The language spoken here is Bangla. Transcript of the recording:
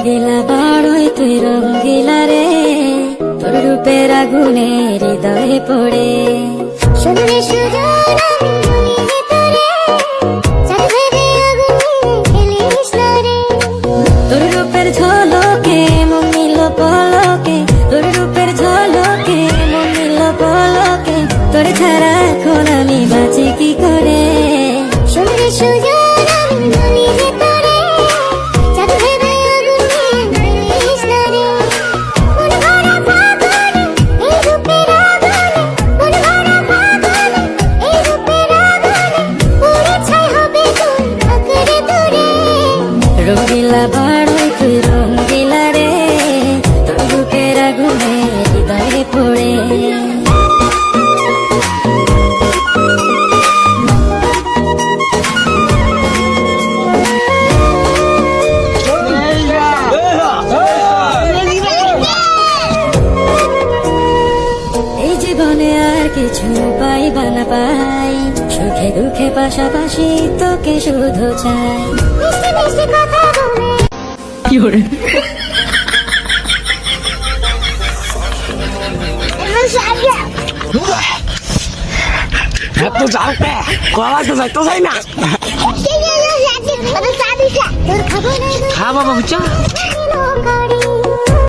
রঙ্গিলা বাড়ই তুই রঙ্গিলা রে, তোর রূপের আগুনে হৃদয়ে পড়ে। শুনলে সুজন আমি মনে তোরে, চাঁদে আগুনে খেলিস না রে। তোর রূপের ঝলকে মন নিল পলকে, তোর রূপের ঝলকে মন নিল পলকে, তোর ছাড়া এখন আমি বাঁচি কি করে। শুনলে সুজন আমি মনে তোরে, চাঁদে আগুনে খেলিস না রে। মন ভরা ফাগুনে এই রূপের আগুনে, মন ভরা ফাগুনে এই রূপের আগুনে, পুরে ছাই হবে তুই আঁকড়ে ধরে। রঙ্গিলা বাড়ই তুই রঙ্গিলা রে, তোর রূপের আগুনে হৃদয়ে পড়ে। এই জীবনে আর কিছু পাইবা না পাই, সুখে দুঃখে পাশাপাশি তোকে শুধু চাই। মিষ্টি মিষ্টি কথা বলে এত যাওকে কলাতে যাইতো যাই না। তোর খাবো না খা বাবা বুঝছো গাড়ি